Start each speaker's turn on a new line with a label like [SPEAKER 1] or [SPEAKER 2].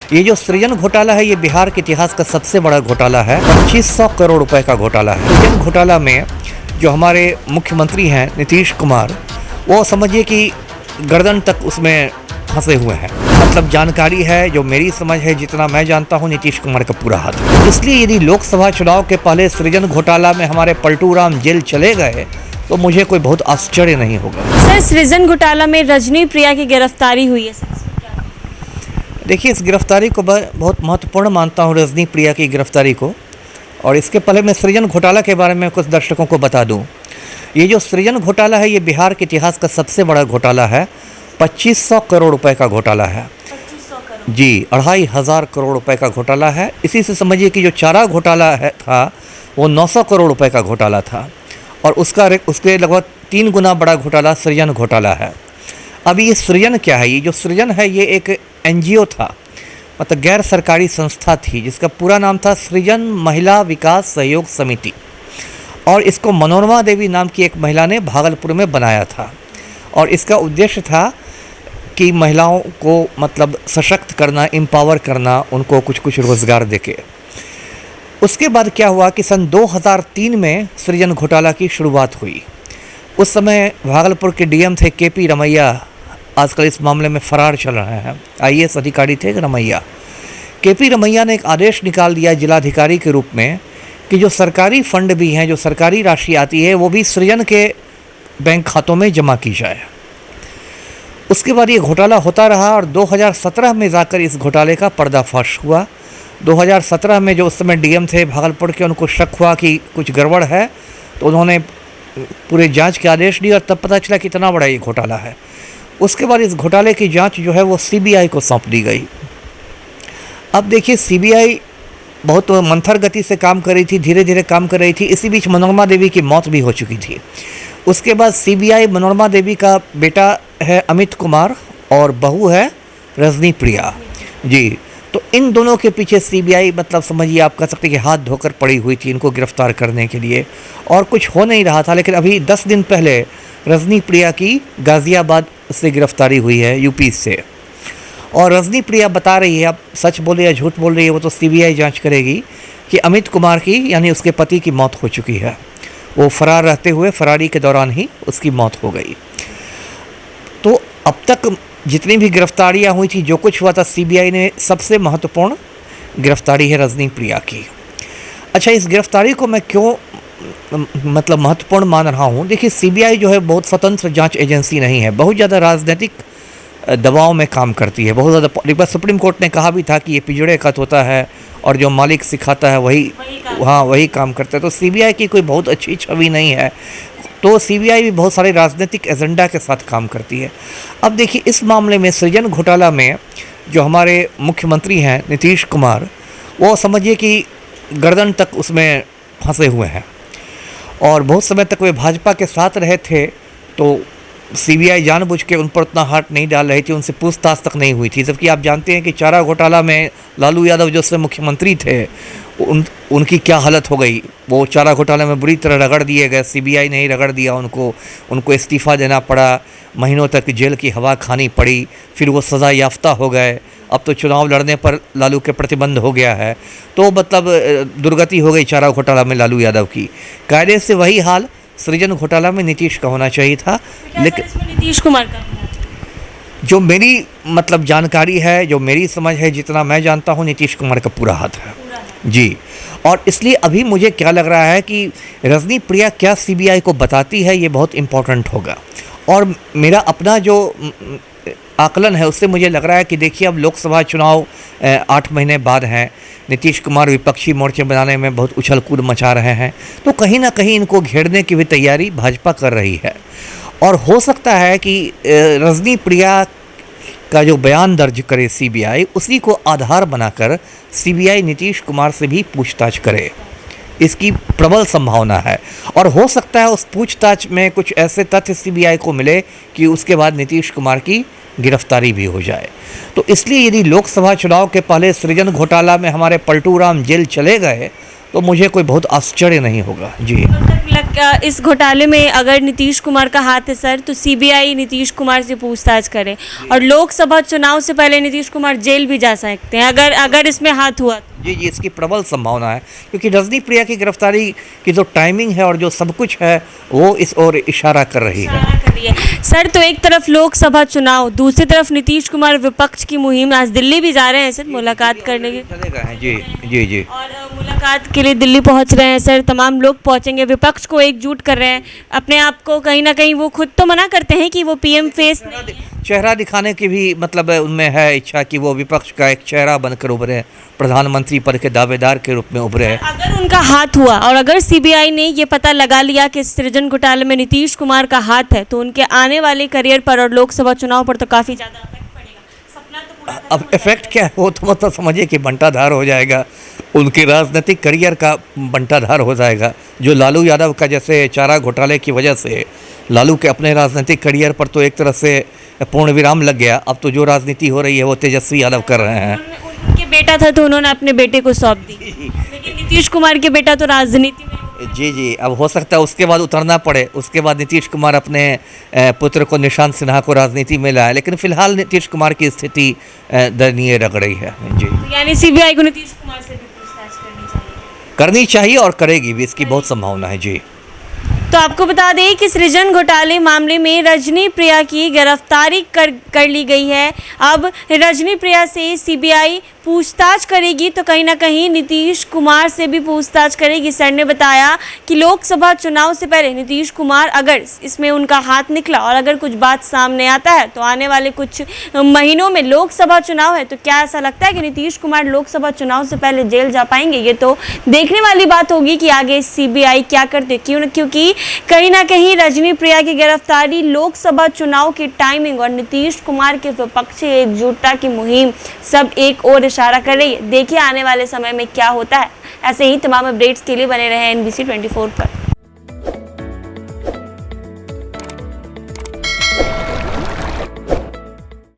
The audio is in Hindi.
[SPEAKER 1] ये जो सृजन घोटाला है, ये बिहार के इतिहास का सबसे बड़ा घोटाला है। 2500 करोड़ रुपए का घोटाला है। सृजन घोटाला में जो हमारे मुख्यमंत्री हैं नीतीश कुमार, वो समझिए कि गर्दन तक उसमें फंसे हुए हैं। मतलब जानकारी है, जो मेरी समझ है, जितना मैं जानता हूँ, नीतीश कुमार का पूरा हाथ है। इसलिए यदि लोकसभा चुनाव के पहले सृजन घोटाला में हमारे पलटू राम जेल चले गए तो मुझे कोई बहुत आश्चर्य नहीं होगा।
[SPEAKER 2] सर, सृजन घोटाला में रजनी प्रिया की गिरफ्तारी हुई है।
[SPEAKER 1] देखिए, इस गिरफ्तारी को बहुत महत्वपूर्ण मानता हूँ, रजनी प्रिया की गिरफ्तारी को। और इसके पहले मैं सृजन घोटाला के बारे में कुछ दर्शकों को बता दूँ। ये जो सृजन घोटाला है, ये बिहार के इतिहास का सबसे बड़ा घोटाला है। 2500 करोड़ रुपए का घोटाला है।
[SPEAKER 2] 2500 करोड़
[SPEAKER 1] जी, 2500 करोड़ रुपए का घोटाला है। इसी से समझिए कि जो चारा घोटाला था वो 900 करोड़ रुपए का घोटाला था, और उसके लगभग 3 गुना बड़ा घोटाला सृजन घोटाला है। अब ये सृजन क्या है? ये जो सृजन है, ये एक NGO था, मतलब गैर सरकारी संस्था थी, जिसका पूरा नाम था सृजन महिला विकास सहयोग समिति। और इसको मनोरमा देवी नाम की एक महिला ने भागलपुर में बनाया था, और इसका उद्देश्य था कि महिलाओं को मतलब सशक्त करना, एम्पावर करना, उनको कुछ कुछ रोज़गार देके। उसके बाद क्या हुआ कि सन 2003 में सृजन घोटाला की शुरुआत हुई। उस समय भागलपुर के DM थे KP रमैया, आजकल इस मामले में फरार चल रहे हैं। IAS अधिकारी थे रमैया। KP रमैया ने एक आदेश निकाल दिया जिलाधिकारी के रूप में कि जो सरकारी फंड भी हैं, जो सरकारी राशि आती है, वो भी सृजन के बैंक खातों में जमा की जाए। उसके बाद ये घोटाला होता रहा, और 2017 में जाकर इस घोटाले का पर्दाफाश हुआ। 2017 में जो उस समय DM थे भागलपुर के, उनको शक हुआ कि कुछ गड़बड़ है, तो उन्होंने पूरे जांच के आदेश दिए, और तब पता चला कि इतना बड़ा ये घोटाला है। उसके बाद इस घोटाले की जांच जो है वो CBI को सौंप दी गई। अब देखिए, CBI बहुत मंथर गति से काम कर रही थी, धीरे धीरे काम कर रही थी। इसी बीच मनोरमा देवी की मौत भी हो चुकी थी। उसके बाद CBI मनोरमा देवी का बेटा है अमित कुमार और बहू है रजनी प्रिया जी। तो इन दोनों के पीछे CBI, मतलब समझिए, आप कह सकते हैं कि हाथ धोकर पड़ी हुई थी इनको गिरफ्तार करने के लिए, और कुछ हो नहीं रहा था। लेकिन अभी 10 दिन पहले रजनी प्रिया की गाज़ियाबाद से गिरफ्तारी हुई है, UP से। और रजनी प्रिया बता रही है, अब सच बोल रही है झूठ बोल रही है वो तो CBI जांच करेगी, कि अमित कुमार की, यानी उसके पति की मौत हो चुकी है। वो फरार रहते हुए फरारी के दौरान ही उसकी मौत हो गई। तो अब तक जितनी भी गिरफ्तारियां हुई थी, जो कुछ हुआ था, CBI ने सबसे महत्वपूर्ण गिरफ्तारी है रजनी प्रिया की। अच्छा, इस गिरफ्तारी को मैं क्यों मतलब महत्वपूर्ण मान रहा हूँ? देखिए, CBI जो है बहुत स्वतंत्र जांच एजेंसी नहीं है, बहुत ज़्यादा राजनीतिक दबाव में काम करती है, बहुत ज़्यादा। एक बार सुप्रीम कोर्ट ने कहा भी था कि ये पिजड़े खत होता है, और जो मालिक सिखाता है वही काम करता है। तो CBI की कोई बहुत अच्छी छवि नहीं है। तो CBI भी बहुत सारे राजनीतिक एजेंडा के साथ काम करती है। अब देखिए, इस मामले में सृजन घोटाला में जो हमारे मुख्यमंत्री हैं नीतीश कुमार, वो समझिए कि गर्दन तक उसमें फंसे हुए हैं, और बहुत समय तक वे भाजपा के साथ रहे थे। तो CBI जानबूझ के उन पर उतना हाथ नहीं डाल रही थी, उनसे पूछताछ तक नहीं हुई थी। जबकि आप जानते हैं कि चारा घोटाला में लालू यादव जो से मुख्यमंत्री थे, उनकी क्या हालत हो गई। वो चारा घोटाले में बुरी तरह रगड़ दिए गए, CBI ने ही रगड़ दिया उनको इस्तीफ़ा देना पड़ा, महीनों तक जेल की हवा खानी पड़ी, फिर वो सज़ा याफ्ता हो गए। अब तो चुनाव लड़ने पर लालू के प्रतिबंध हो गया है। तो मतलब दुर्गति हो गई चारा घोटाला में लालू यादव की। कायदे से वही हाल सृजन घोटाला में नीतीश का होना चाहिए था, लेकिन
[SPEAKER 2] नीतीश कुमार का,
[SPEAKER 1] जो मेरी मतलब जानकारी है, जो मेरी समझ है, जितना मैं जानता हूँ, नीतीश कुमार का पूरा हाथ है जी। और इसलिए अभी मुझे क्या लग रहा है कि रजनी प्रिया क्या CBI को बताती है, ये बहुत इम्पोर्टेंट होगा। और मेरा अपना जो आकलन है, उससे मुझे लग रहा है कि देखिए, अब लोकसभा चुनाव 8 महीने बाद हैं। नीतीश कुमार विपक्षी मोर्चे बनाने में बहुत उछल कूद मचा रहे हैं, तो कहीं ना कहीं इनको घेरने की भी तैयारी भाजपा कर रही है। और हो सकता है कि रजनी प्रिया का जो बयान दर्ज करे CBI, उसी को आधार बनाकर CBI नीतीश कुमार से भी पूछताछ करे, इसकी प्रबल संभावना है। और हो सकता है उस पूछताछ में कुछ ऐसे तथ्य CBI को मिले कि उसके बाद नीतीश कुमार की गिरफ्तारी भी हो जाए। तो इसलिए यदि लोकसभा चुनाव के पहले सृजन घोटाला में हमारे पलटू राम जेल चले गए तो मुझे कोई बहुत आश्चर्य नहीं होगा। जी
[SPEAKER 2] इस घोटाले में अगर नीतीश कुमार का हाथ है सर, तो सीबीआई नीतीश कुमार से पूछताछ करे और लोकसभा चुनाव से पहले नीतीश कुमार जेल भी जा सकते हैं अगर इसमें हाथ हुआ तो।
[SPEAKER 1] जी जी, इसकी प्रबल संभावना है, क्योंकि रजनी प्रिया की गिरफ्तारी की जो टाइमिंग है और जो सब कुछ है वो इस ओर इशारा कर रही है।
[SPEAKER 2] सर, तो एक तरफ लोकसभा चुनाव, दूसरी तरफ नीतीश कुमार विपक्ष की मुहिम, आज दिल्ली भी जा रहे हैं सर मुलाकात करने के
[SPEAKER 1] चले गए हैं। जी जी जी,
[SPEAKER 2] और मुलाकात के लिए दिल्ली पहुंच रहे हैं सर, तमाम लोग पहुंचेंगे, विपक्ष को एकजुट कर रहे हैं अपने आप को। कहीं ना कहीं वो खुद तो मना करते हैं कि वो पीएम फेस नहीं है।
[SPEAKER 1] चेहरा दिखाने की भी मतलब उनमें है इच्छा कि वो विपक्ष का एक चेहरा बनकर उभरे, प्रधानमंत्री पद के दावेदार के रूप में उभरे।
[SPEAKER 2] अगर उनका हाथ हुआ और अगर सीबीआई ने ये पता लगा लिया कि सृजन घोटाले में नीतीश कुमार का हाथ है, तो उनके आने वाले करियर पर और लोकसभा चुनाव पर तो काफ़ी ज़्यादा इफेक्ट पड़ेगा। सपना तो पूरा
[SPEAKER 1] अब इफेक्ट क्या है वो तो मतलब समझिए कि बंटाधार हो जाएगा, उनके राजनीतिक करियर का बंटाधार हो जाएगा। जो लालू यादव का जैसे चारा घोटाले की वजह से लालू के अपने राजनीतिक करियर पर तो एक तरह से पूर्ण विराम लग गया, अब तो जो राजनीति हो रही है वो तेजस्वी यादव कर रहे हैं।
[SPEAKER 2] उनके बेटा था तो उन्होंने अपने बेटे को सौंप दी, लेकिन नीतीश कुमार के बेटा तो राजनीति में।
[SPEAKER 1] जी जी, अब हो सकता है उसके बाद उतरना पड़े, उसके बाद नीतीश कुमार अपने पुत्र को निशांत सिन्हा को राजनीति में लाए, लेकिन फिलहाल नीतीश कुमार की स्थिति दयनीय लग रही है। जी,
[SPEAKER 2] तो यानी सीबीआई को नीतीश कुमार से भी पूछताछ
[SPEAKER 1] करनी चाहिए और करेगी भी, इसकी बहुत संभावना है। जी,
[SPEAKER 2] तो आपको बता दें कि सृजन घोटाले मामले में रजनी प्रिया की गिरफ्तारी कर ली गई है। अब रजनी प्रिया से सीबीआई पूछताछ करेगी तो कहीं ना कहीं नीतीश कुमार से भी पूछताछ करेगी। सर ने बताया कि लोकसभा चुनाव से पहले नीतीश कुमार, अगर इसमें उनका हाथ निकला और अगर कुछ बात सामने आता है तो आने वाले कुछ महीनों में लोकसभा चुनाव है, तो क्या ऐसा लगता है कि नीतीश कुमार लोकसभा चुनाव से पहले जेल जा पाएंगे? ये तो देखने वाली बात होगी कि आगे सीबीआई क्या करते, क्योंकि कहीं ना कहीं रजनी प्रिया की गिरफ्तारी लोकसभा चुनाव की टाइमिंग और नीतीश कुमार के विपक्षी एकजुटता की मुहिम सब एक और इशारा कर रही है। देखिए आने वाले समय में क्या होता है। ऐसे ही तमाम अपडेट्स के लिए बने रहे NBC 24 पर।